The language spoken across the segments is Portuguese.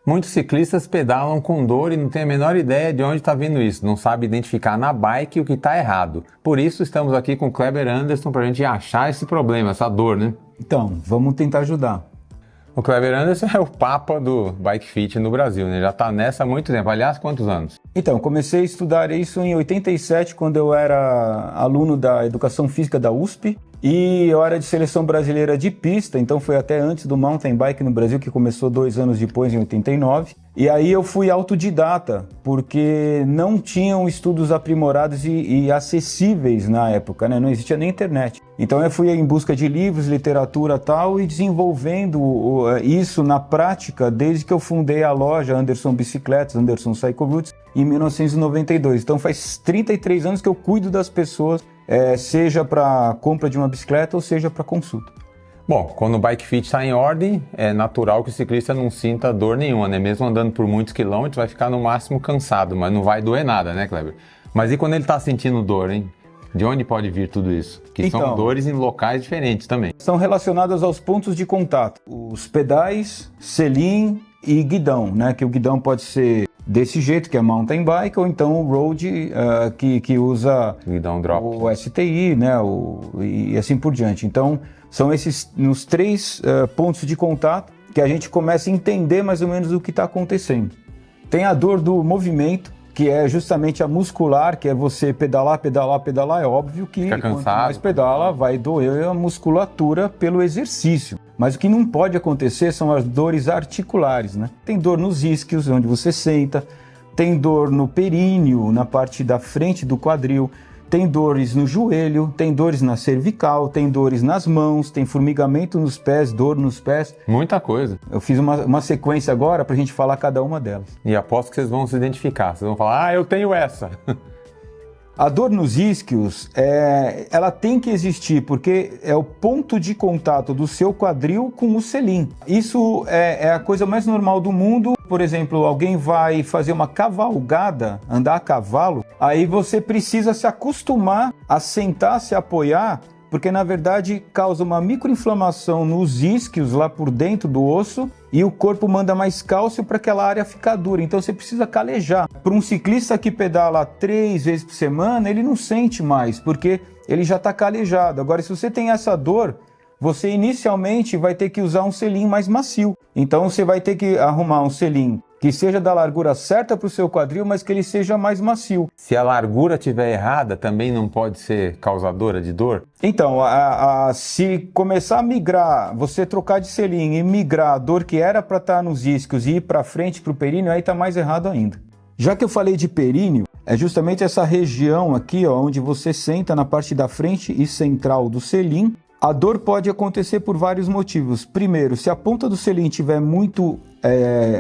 Muitos ciclistas pedalam com dor e não têm a menor ideia de onde está vindo isso, não sabe identificar na bike o que está errado. Por isso estamos aqui com o Kleber Anderson para a gente achar esse problema, essa dor, né? Então, vamos tentar ajudar. O Kleber Anderson é o papa do Bike Fit no Brasil, né? Já está nessa há muito tempo. Aliás, quantos anos? Então, comecei a estudar isso em 87, quando eu era aluno da Educação Física da USP. E eu era de seleção brasileira de pista, então foi até antes do mountain bike no Brasil, que começou 2 anos depois, em 89. E aí eu fui autodidata, porque não tinham estudos aprimorados e acessíveis na época, né? Não existia nem internet. Então eu fui em busca de livros, literatura e tal, e desenvolvendo isso na prática desde que eu fundei a loja Anderson Bicicletas, Anderson Cycle Routes, em 1992. Então faz 33 anos que eu cuido das pessoas, seja para compra de uma bicicleta ou seja para consulta. Bom, quando o Bike Fit está em ordem, é natural que o ciclista não sinta dor nenhuma, né? Mesmo andando por muitos quilômetros, vai ficar no máximo cansado, mas não vai doer nada, né, Kleber? Mas e quando ele está sentindo dor, hein? De onde pode vir tudo isso? Que então, são dores em locais diferentes também. São relacionadas aos pontos de contato. Os pedais, selim e guidão, né? Que o guidão pode ser desse jeito, que é mountain bike, ou então o road, que usa o STI, né? E assim por diante. Então, são esses nos 3 pontos de contato que a gente começa a entender mais ou menos o que está acontecendo. Tem a dor do movimento, que é justamente a muscular, que é você pedalar, pedalar, pedalar. É óbvio que quanto mais pedala, vai doer a musculatura pelo exercício. Mas o que não pode acontecer são as dores articulares, né? Tem dor nos isquios, onde você senta, tem dor no períneo, na parte da frente do quadril, tem dores no joelho, tem dores na cervical, tem dores nas mãos, tem formigamento nos pés, dor nos pés. Muita coisa. Eu fiz uma sequência agora para a gente falar cada uma delas. E aposto que vocês vão se identificar. Vocês vão falar, eu tenho essa. A dor nos isquios, ela tem que existir, porque é o ponto de contato do seu quadril com o selim. Isso é a coisa mais normal do mundo. Por exemplo, alguém vai fazer uma cavalgada, andar a cavalo, aí você precisa se acostumar a sentar, se apoiar, porque na verdade causa uma microinflamação nos isquios, lá por dentro do osso, e o corpo manda mais cálcio para aquela área ficar dura, então você precisa calejar. Para um ciclista que pedala 3 vezes por semana, ele não sente mais, porque ele já está calejado. Agora, se você tem essa dor, você inicialmente vai ter que usar um selim mais macio. Então você vai ter que arrumar um selim que seja da largura certa para o seu quadril, mas que ele seja mais macio. Se a largura estiver errada, também não pode ser causadora de dor? Então, se começar a migrar, você trocar de selim e migrar a dor que era para estar nos isquios e ir para frente para o períneo, aí está mais errado ainda. Já que eu falei de períneo, é justamente essa região aqui, ó, onde você senta na parte da frente e central do selim. A dor pode acontecer por vários motivos. Primeiro, se a ponta do selim estiver muito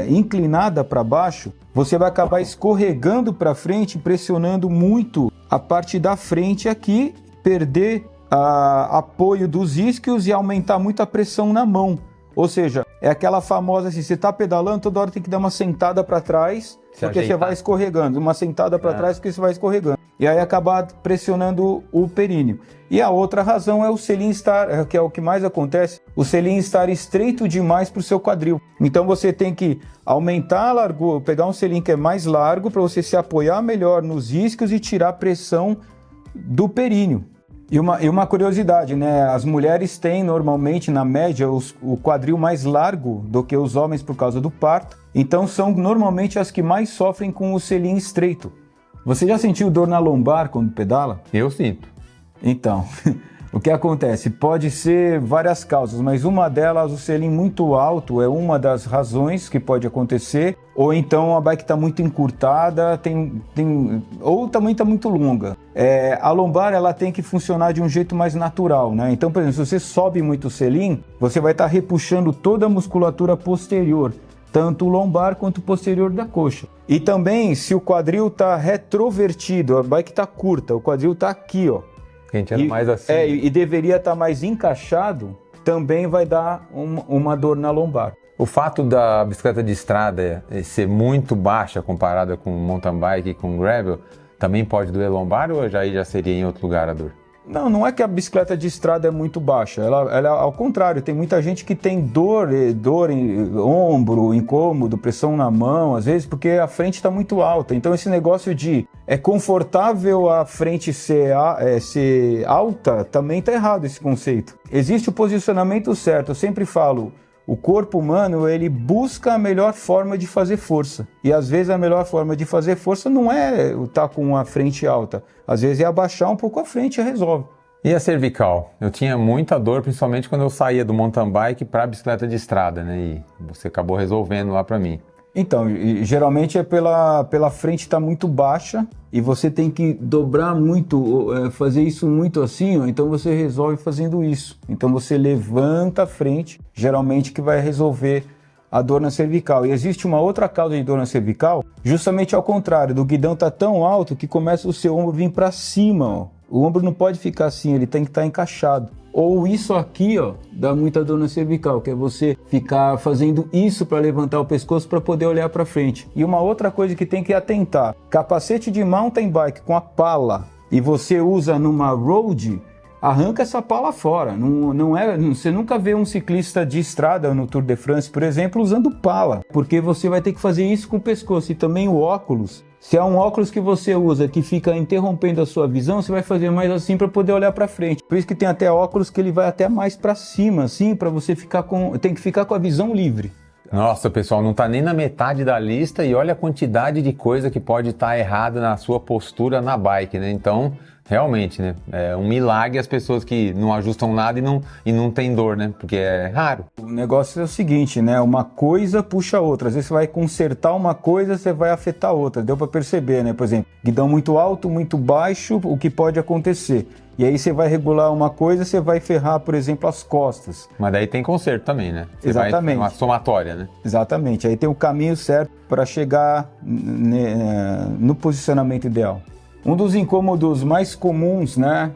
inclinada para baixo, você vai acabar escorregando para frente, pressionando muito a parte da frente aqui, perder apoio dos isquios e aumentar muito a pressão na mão. Ou seja, é aquela famosa assim, você está pedalando, toda hora tem que dar uma sentada para trás, porque você vai escorregando. Uma sentada para trás porque você vai escorregando. E aí acabar pressionando o períneo. E a outra razão é o selim estar, que é o que mais acontece, o selim estar estreito demais para o seu quadril. Então você tem que aumentar a largura, pegar um selim que é mais largo para você se apoiar melhor nos isquios e tirar a pressão do períneo. E uma curiosidade, né? As mulheres têm normalmente, na média, o quadril mais largo do que os homens por causa do parto. Então são normalmente as que mais sofrem com o selim estreito. Você já sentiu dor na lombar quando pedala? Eu sinto. Então, o que acontece? Pode ser várias causas, mas uma delas, o selim muito alto, é uma das razões que pode acontecer. Ou então a bike está muito encurtada, ou também está muito longa. A lombar ela tem que funcionar de um jeito mais natural, né? Então, por exemplo, se você sobe muito o selim, você vai estar repuxando toda a musculatura posterior, tanto o lombar quanto o posterior da coxa. E também, se o quadril está retrovertido, a bike está curta, o quadril está aqui, ó. A gente anda mais assim. E deveria estar mais encaixado, também vai dar uma dor na lombar. O fato da bicicleta de estrada ser muito baixa comparada com mountain bike e com gravel, também pode doer lombar ou já seria em outro lugar a dor? Não é que a bicicleta de estrada é muito baixa, ela ao contrário, tem muita gente que tem dor em ombro, incômodo, pressão na mão, às vezes porque a frente está muito alta. Então esse negócio de é confortável a frente ser alta, também está errado esse conceito. Existe o posicionamento certo, eu sempre falo, o corpo humano, ele busca a melhor forma de fazer força. E às vezes a melhor forma de fazer força não é estar com a frente alta. Às vezes é abaixar um pouco a frente e resolve. E a cervical? Eu tinha muita dor, principalmente quando eu saía do mountain bike para a bicicleta de estrada, né? E você acabou resolvendo lá para mim. Então, geralmente é pela frente estar muito baixa e você tem que dobrar muito, fazer isso muito assim, ó, então você resolve fazendo isso. Então você levanta a frente, geralmente que vai resolver a dor na cervical. E existe uma outra causa de dor na cervical, justamente ao contrário, do guidão tá tão alto que começa o seu ombro vir para cima, ó. O ombro não pode ficar assim, ele tem que estar encaixado. Ou isso aqui, ó, dá muita dor na cervical, que é você ficar fazendo isso para levantar o pescoço para poder olhar para frente. E uma outra coisa que tem que atentar, capacete de mountain bike com a pala e você usa numa road, arranca essa pala fora. Você nunca vê um ciclista de estrada no Tour de France, por exemplo, usando pala, porque você vai ter que fazer isso com o pescoço. E também o óculos. Se é um óculos que você usa que fica interrompendo a sua visão, você vai fazer mais assim para poder olhar para frente. Por isso que tem até óculos que ele vai até mais para cima, assim, para você tem que ficar com a visão livre. Nossa, pessoal, não está nem na metade da lista e olha a quantidade de coisa que pode estar errada na sua postura na bike, né? Então, realmente, né? É um milagre as pessoas que não ajustam nada e não tem dor, né? Porque é raro. O negócio é o seguinte, né? Uma coisa puxa a outra. Às vezes você vai consertar uma coisa, você vai afetar outra. Deu para perceber, né? Por exemplo, guidão muito alto, muito baixo, o que pode acontecer? E aí você vai regular uma coisa, você vai ferrar, por exemplo, as costas. Mas daí tem conserto também, né? Exatamente. Uma somatória, né? Exatamente. Aí tem o caminho certo para chegar no posicionamento ideal. Um dos incômodos mais comuns, né,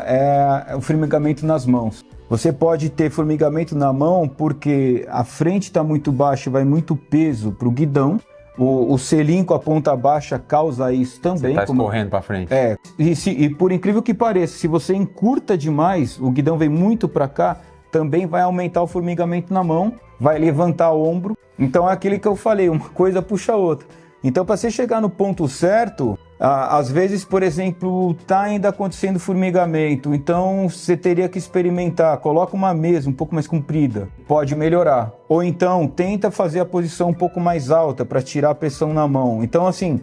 é o formigamento nas mãos. Você pode ter formigamento na mão porque a frente está muito baixa e vai muito peso para o guidão. O selim com a ponta baixa causa isso também. Você está escorrendo para frente. E por incrível que pareça, se você encurta demais, o guidão vem muito para cá, também vai aumentar o formigamento na mão, vai levantar o ombro. Então é aquilo que eu falei, uma coisa puxa a outra. Então para você chegar no ponto certo, às vezes, por exemplo, está ainda acontecendo formigamento, então você teria que experimentar, coloca uma mesa um pouco mais comprida, pode melhorar. Ou então tenta fazer a posição um pouco mais alta para tirar a pressão na mão. Então assim,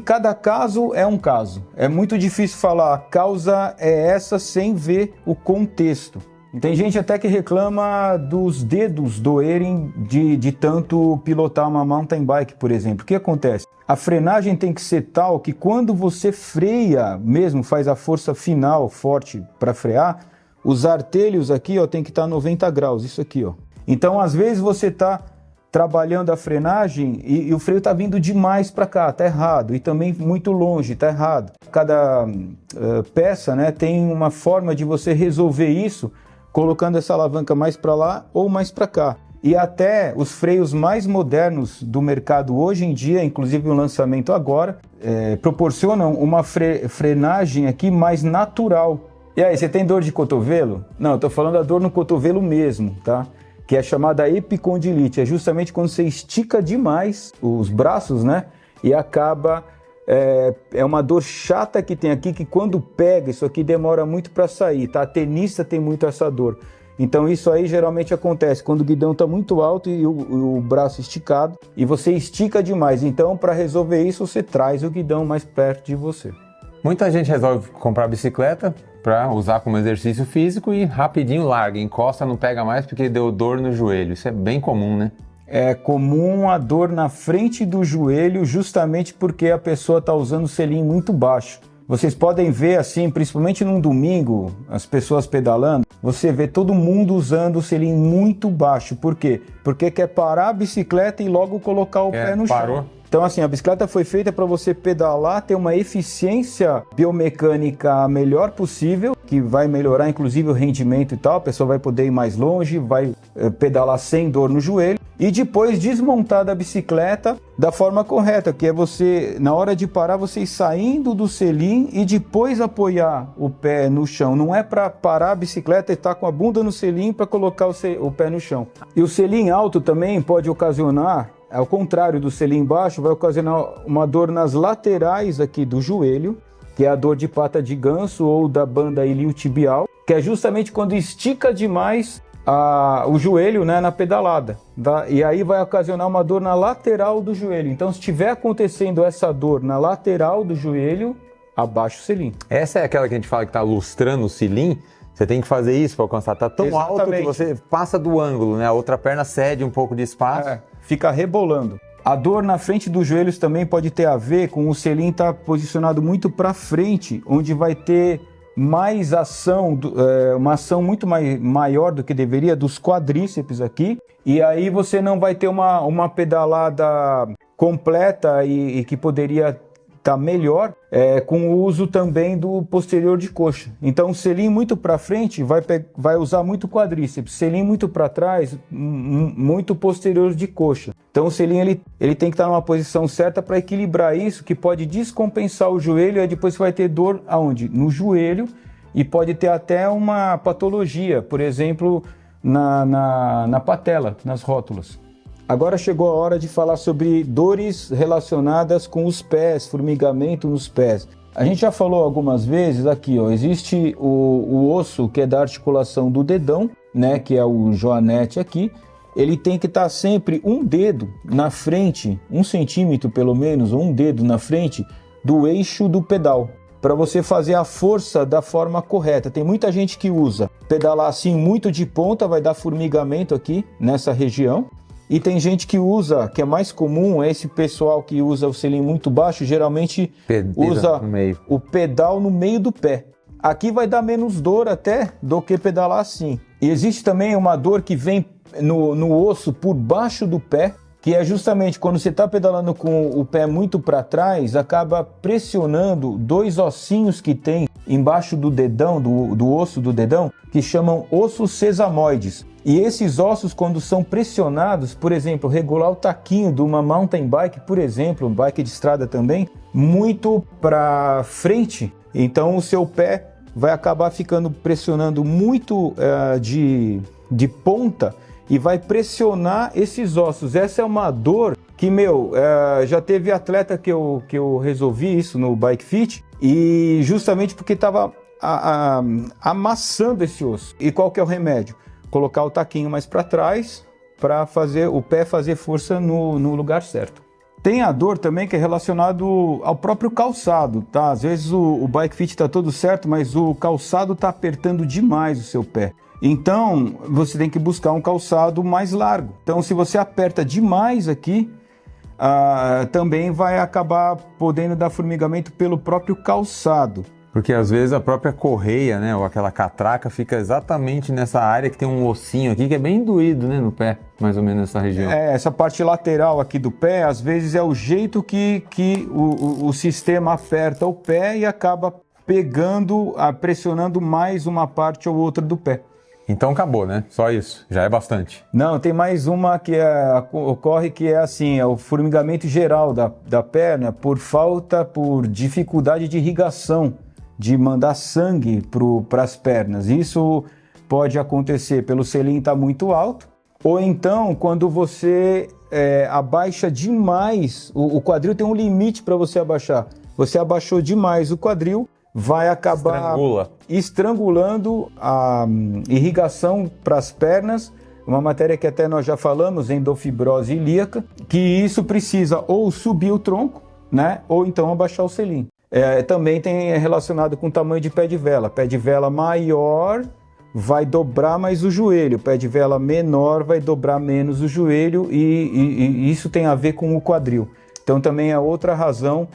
cada caso é um caso. É muito difícil falar a causa é essa sem ver o contexto. Tem gente até que reclama dos dedos doerem de tanto pilotar uma mountain bike, por exemplo. O que acontece? A frenagem tem que ser tal que quando você freia mesmo, faz a força final forte para frear, os artelhos aqui ó, tem que estar 90 graus, isso aqui. Ó. Então, às vezes você está trabalhando a frenagem e o freio está vindo demais para cá, está errado. E também muito longe, está errado. Cada peça, né, tem uma forma de você resolver isso colocando essa alavanca mais para lá ou mais para cá. E até os freios mais modernos do mercado hoje em dia, inclusive o lançamento agora, proporcionam uma frenagem aqui mais natural. E aí, você tem dor de cotovelo? Não, eu estou falando da dor no cotovelo mesmo, tá? Que é chamada epicondilite. É justamente quando você estica demais os braços, né? E acaba... É uma dor chata que tem aqui, que quando pega, isso aqui demora muito para sair, tá? A tenista tem muito essa dor. Então isso aí geralmente acontece quando o guidão está muito alto e o braço esticado, e você estica demais. Então, para resolver isso, você traz o guidão mais perto de você. Muita gente resolve comprar bicicleta para usar como exercício físico e rapidinho larga, encosta, não pega mais porque deu dor no joelho. Isso é bem comum, né? É comum a dor na frente do joelho justamente porque a pessoa está usando o selim muito baixo. Vocês podem ver assim, principalmente num domingo, as pessoas pedalando, você vê todo mundo usando o selim muito baixo. Por quê? Porque quer parar a bicicleta e logo colocar o pé no chão. Então assim, a bicicleta foi feita para você pedalar, ter uma eficiência biomecânica a melhor possível, que vai melhorar inclusive o rendimento e tal, a pessoa vai poder ir mais longe, vai pedalar sem dor no joelho. e depois desmontar da bicicleta da forma correta, que é você, na hora de parar, você ir saindo do selim e depois apoiar o pé no chão. Não é para parar a bicicleta e estar com a bunda no selim para colocar o pé no chão. E o selim alto também pode ocasionar, ao contrário do selim baixo, vai ocasionar uma dor nas laterais aqui do joelho, que é a dor de pata de ganso ou da banda iliotibial, que é justamente quando estica demais o joelho, né, na pedalada, e aí vai ocasionar uma dor na lateral do joelho. Então, se estiver acontecendo essa dor na lateral do joelho, abaixa o selim. Essa é aquela que a gente fala que está lustrando o selim. Você tem que fazer isso para alcançar. Está tão alto que você passa do ângulo, né? A outra perna cede um pouco de espaço. Fica rebolando. A dor na frente dos joelhos também pode ter a ver com o selim estar posicionado muito para frente, onde vai ter mais ação, uma ação muito maior do que deveria dos quadríceps aqui, e aí você não vai ter uma pedalada completa e que poderia estar melhor com o uso também do posterior de coxa. Então o selim muito para frente vai usar muito quadríceps, selim muito para trás, muito posterior de coxa. Então o selim ele tem que estar numa posição certa para equilibrar isso, que pode descompensar o joelho, e depois você vai ter dor aonde? No joelho, e pode ter até uma patologia, por exemplo, na patela, nas rótulas. Agora chegou a hora de falar sobre dores relacionadas com os pés, formigamento nos pés. A gente já falou algumas vezes aqui, ó, existe o osso que é da articulação do dedão, né, que é o joanete aqui. Ele tem que estar sempre um dedo na frente, 1 centímetro pelo menos, ou um dedo na frente do eixo do pedal, para você fazer a força da forma correta. Tem muita gente que usa pedalar assim muito de ponta, vai dar formigamento aqui nessa região. E tem gente que usa, que é mais comum, é esse pessoal que usa o selim muito baixo, geralmente usa o pedal no meio do pé. Aqui vai dar menos dor até do que pedalar assim. E existe também uma dor que vem no osso por baixo do pé, que é justamente quando você está pedalando com o pé muito para trás, acaba pressionando 2 ossinhos que tem embaixo do dedão, do osso do dedão, que chamam ossos sesamoides. E esses ossos, quando são pressionados, por exemplo, regular o taquinho de uma mountain bike, por exemplo, bike de estrada também, muito para frente, então o seu pé vai acabar ficando pressionando muito de ponta e vai pressionar esses ossos. Essa é uma dor que, já teve atleta que eu resolvi isso no Bike Fit, e justamente porque estava amassando esse osso. E qual que é o remédio? Colocar o taquinho mais para trás para fazer o pé fazer força no lugar certo. Tem a dor também que é relacionado ao próprio calçado, tá? Às vezes o Bike Fit está todo certo, mas o calçado está apertando demais o seu pé. Então, você tem que buscar um calçado mais largo. Então, se você aperta demais aqui, também vai acabar podendo dar formigamento pelo próprio calçado. Porque às vezes a própria correia, né, ou aquela catraca fica exatamente nessa área que tem um ossinho aqui que é bem doído, né, no pé, mais ou menos nessa região. Essa parte lateral aqui do pé, às vezes é o jeito que o sistema aperta o pé e acaba pressionando mais uma parte ou outra do pé. Então acabou, né? Só isso, já é bastante. Não, tem mais uma que ocorre que é assim, é o formigamento geral da perna por dificuldade de irrigação, de mandar sangue para as pernas. Isso pode acontecer pelo selim estar muito alto, ou então quando você abaixa demais, o quadril tem um limite para você abaixar. Você abaixou demais o quadril, vai acabar estrangulando a irrigação para as pernas, uma matéria que até nós já falamos, endofibrose ilíaca, que isso precisa ou subir o tronco, né, ou então abaixar o selim. Também tem relacionado com o tamanho de pé de vela. Pé de vela maior vai dobrar mais o joelho, pé de vela menor vai dobrar menos o joelho, e isso tem a ver com o quadril. Então também é outra razão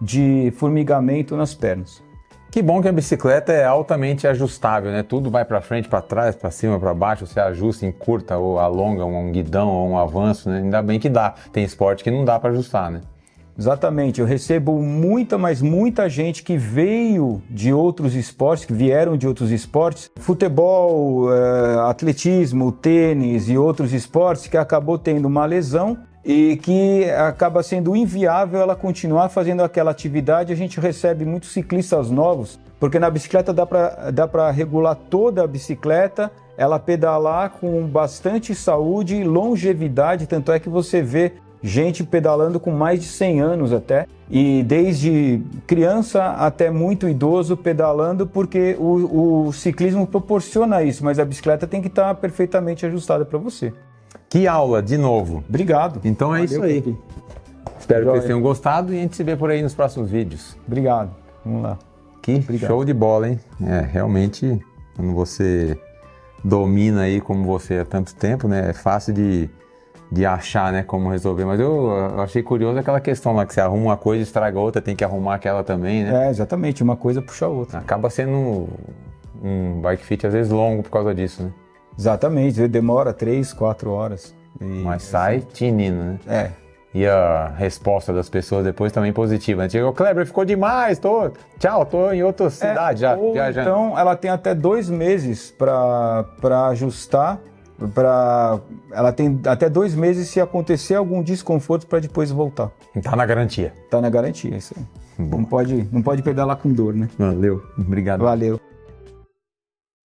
de formigamento nas pernas. Que bom que a bicicleta é altamente ajustável, né? Tudo vai para frente, para trás, para cima, para baixo, você ajusta, encurta ou alonga um guidão ou um avanço, né? Ainda bem que dá. Tem esporte que não dá para ajustar, né? Exatamente, eu recebo mas muita gente que veio de outros esportes, que vieram de outros esportes, futebol, atletismo, tênis e outros esportes, que acabou tendo uma lesão e que acaba sendo inviável ela continuar fazendo aquela atividade. A gente recebe muitos ciclistas novos, porque na bicicleta dá para regular toda a bicicleta, ela pedalar com bastante saúde e longevidade, tanto é que você vê gente pedalando com mais de 100 anos até, e desde criança até muito idoso pedalando, porque o ciclismo proporciona isso, mas a bicicleta tem que estar perfeitamente ajustada para você. Que aula, de novo. Obrigado. Então é Valeu, isso aí. Pepe. Espero que vocês tenham gostado e a gente se vê por aí nos próximos vídeos. Obrigado. Vamos lá. Que show de bola, hein? Realmente, quando você domina aí como você há tanto tempo, né? É fácil de achar, né, como resolver. Mas eu achei curioso aquela questão lá que você arruma uma coisa, estraga outra, tem que arrumar aquela também, né? Exatamente. Uma coisa puxa a outra. Acaba sendo um bike fit às vezes longo por causa disso, né? Exatamente. Demora 3, 4 horas. Mas sai tinindo, né? E a resposta das pessoas depois também positiva. A gente chegou, Kleber, ficou demais, tô em outra cidade já, viajando. Então ela tem até 2 meses para ajustar, ela tem até 2 meses se acontecer algum desconforto para depois voltar. Tá na garantia. Tá na garantia, isso aí. Não pode pedalar com dor, né? Valeu, obrigado. Valeu.